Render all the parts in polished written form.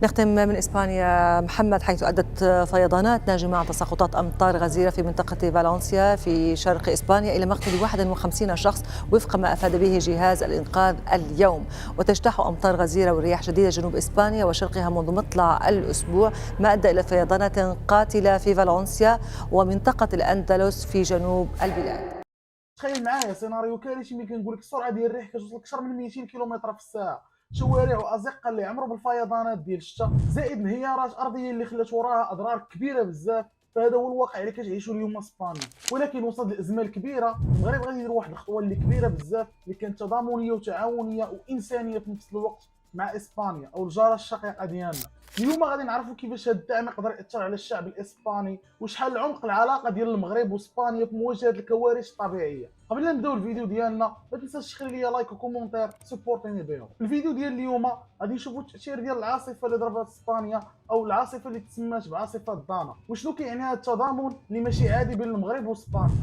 نختم من إسبانيا محمد، حيث أدت فيضانات ناجمة عن تساقطات أمطار غزيرة في منطقة فالنسيا في شرق إسبانيا إلى مقتل 51 شخص وفق ما أفاد به جهاز الإنقاذ اليوم. وتجتاح أمطار غزيرة ورياح شديدة جنوب إسبانيا وشرقها منذ مطلع الأسبوع، ما أدى إلى فيضانات قاتلة في فالنسيا ومنطقة الأندلس في جنوب البلاد. تخيل معايا سيناريو كارثي ملي كنقول لك السرعه ديال الريح كتوصل اكثر من 200 كيلومتر في الساعه، شوارع وازقه اللي عمرو بالفيضانات ديال الشتا، زائد انهيارات ارضيه اللي خلات وراها اضرار كبيره بزاف. فهذا هو الواقع اللي كتعيشوا اليوم اسبانيا. ولكن وسط الازمه الكبيره المغرب غادي يدير واحد الخطوه اللي كبيره بزاف، اللي كانت تضامنيه وتعاونيه وانسانيه في نفس الوقت مع اسبانيا او الجاره الشقيقه ديالنا. اليوم غادي نعرفوا كيفاش هذا الدعم يقدر ياثر على الشعب الاسباني، وشحال عمق العلاقه ديال المغرب واسبانيا في مواجهه الكوارث الطبيعيه. قبل لا نبداو الفيديو ديالنا ما تنساش تخلي لي لايك وكومونتير سبورتيني بهم. الفيديو ديال اليوم غادي نشوفوا التاثير ديال العاصفه اللي ضربت اسبانيا، او العاصفه اللي تسمات بعاصفه دانا، وشنو كيعني هذا التضامن اللي ماشي عادي بين المغرب واسبانيا.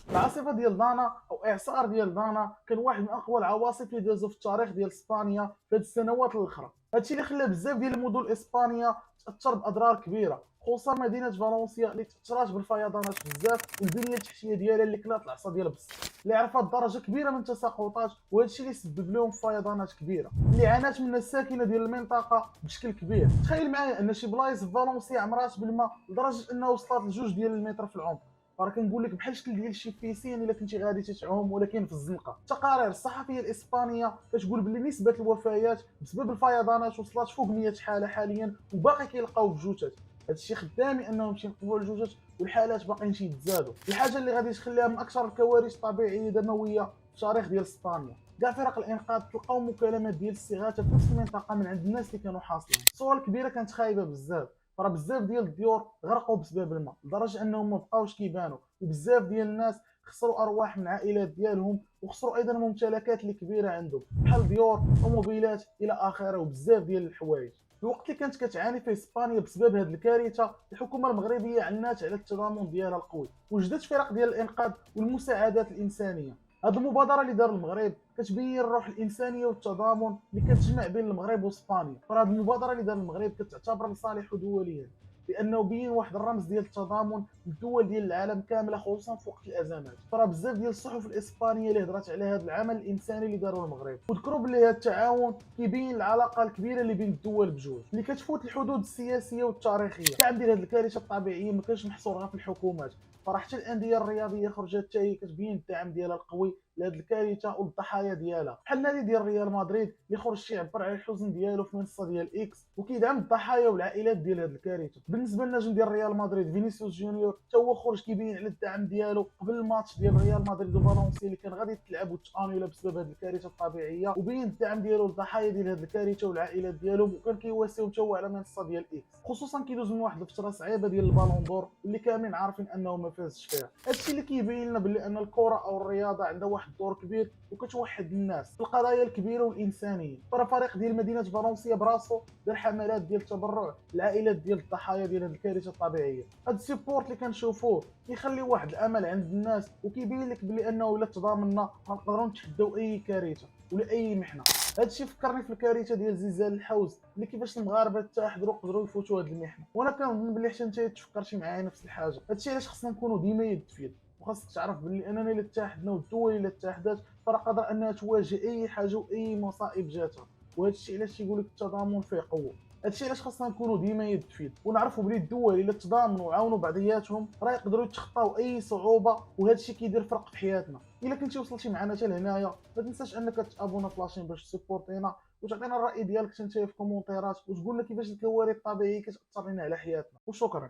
العاصفه ديال دانا او اعصار ديال دانا كان واحد من اقوى العواصف اللي دازوا في التاريخ ديال اسبانيا في هذه السنوات الاخرى. هادشي اللي خلى بزاف ديال المدن الاسبانيه تاثر باضرار كبيره، خصوصا مدينه فالنسيا اللي تاثرات بالفيضانات بزاف، والبنيه التحتيه ديالها اللي كلات العصا ديال بس، اللي عرفت درجه كبيره من التساقطات، وهادشي اللي سبب لهم فيضانات كبيره اللي عانات منها الساكنه ديال المنطقه بشكل كبير. تخيل معايا ان شي بلايص في فالنسيا عمرات بالماء لدرجه انها وصلت ل2 ديال المتر في العمق. راه كنقول لك بحال شكل ديال شي بيسين الا كنتي غادي تتعوم ولكن في الزنقه. التقارير الصحفيه الاسبانيه كتقول بلي نسبه الوفيات بسبب الفيضانات وصلت فوق 100 حاله حاليا، وباقي كيلقاو في جثث. هذا الشيء خدامي انهم تينقبوا الجثث، والحالات باقيين تيتزادوا. الحاجه اللي غادي تخليها من اكثر الكوارث الطبيعيه دمويه في التاريخ ديال اسبانيا. كاع فرق الانقاذ تلقاو مكالمات ديال الاستغاثه في نفس المنطقه من عند الناس اللي كانوا حاصلين. الصور الكبيره كانت خايبه بزاف، راه بزاف ديال الديور غرقوا بسبب الماء لدرجه انهم ما بقاوش كيبانوا، وبزاف ديال الناس خسروا ارواح من العائلات ديالهم، وخسروا ايضا ممتلكات اللي كبيره عندهم بحال ديور وموبيلات الى اخره، وبزاف ديال الحوايج. الوقت اللي كانت كتعاني في اسبانيا بسبب هذه الكارثه، الحكومه المغربيه علنات على التضامن ديالها القوي، وجدت فرق ديال الانقاذ والمساعدات الانسانيه. هذه المبادره اللي دار المغرب كتبين الروح الانسانيه والتضامن اللي كتجمع بين المغرب واسبانيا. فهذه المبادره اللي دار المغرب كتعتبر لصالحه دوليا، لانه بين واحد الرمز ديال التضامن للدول ديال العالم كامله، خصوصا في وقت الازمات. فراه بزاف ديال الصحف الاسبانيه اللي هضرات على هذا العمل الانساني اللي داروا المغرب، وذكروا بلي هذا التعاون كيبين العلاقه الكبيره اللي بين الدول بجوج، اللي كتفوت الحدود السياسيه والتاريخيه. الدعم ديال هذه الكارثه الطبيعيه ما كانش محصور غير في الحكومات، فراه حتى الانديه الرياضيه خرجت حتى هي كتبين الدعم ديالها القوي لهذه الكارثه والضحايا ديالها. بحال النادي ديال ريال مدريد اللي خرج يعبر على الحزن ديالو في منصه ديال اكس، وكيدعم الضحايا والعائلات ديال هذه الكارثه. بالنسبه للنجم ديال ريال مدريد فينيسيوس جونيور، حتى هو خرج كيبين على الدعم ديالو قبل الماتش ديال ريال مدريد وفالنسيا اللي كان غادي تلعب وتانيولا بسبب هذه الكارثه الطبيعيه، وبين الدعم ديالو للضحايا ديال هذه الكارثه والعائلات ديالهم، وكان كيواسيو حتى هو على منصه ديال اكس، خصوصا كيدوز من واحد الفتره صعيبه ديال البالون دور اللي كاملين عارفين انه ما فازش فيها. هادشي اللي كيبين لنا بلي ان الكره او الرياضه عندها واحد الدور كبير وكتوحد الناس في القضايا الكبيره والانسانيه. ترى فريق ديال مدينه فالنسيا براسو دار حملات ديال التبرع للعائلات ديال الضحايا ديال هذه الكارثه الطبيعيه. هذا السيبورت اللي كنشوفوه كيخلي واحد الامل عند الناس، وكيبين لك بلي انه الا تضامنا غنقدروا نتحداو اي كارثه ولا اي محنه. هذا الشيء فكرني في الكارثه ديال زلزال الحوز، اللي كيفاش المغاربه تحضروا قدروا يفوتوا هذه المحنه. وانا كنظن بلي حتى انت تفكر شي معايا نفس الحاجه. هذا الشيء علاش خصنا نكونوا ديما يد في يد، وخاصك تعرف بلي اننا الا اتحدنا والدول الا اتحدات فراه قادر انها تواجه اي حاجه واي مصائب جاتها. وهذا الشيء علاش تيقول لك التضامن فيه قوه. هادشي علاش خاصنا نكونوا ديما يد في يد، ونعرفوا بلي الدول الا تضامنوا وعاونوا بعضياتهم راه يقدروا يتخطاو اي صعوبه، وهذا الشيء كيدير فرق في حياتنا. الا كنتي وصلتي معنا حتى لهنايا ما تنساش انك تابونا في لاشين باش تسيبورتينا، وتعطينا الراي ديالك انت في كومونتيرات، وتقول لنا كيفاش الكوارث الطبيعيه كتاثر لنا على حياتنا. وشكرا.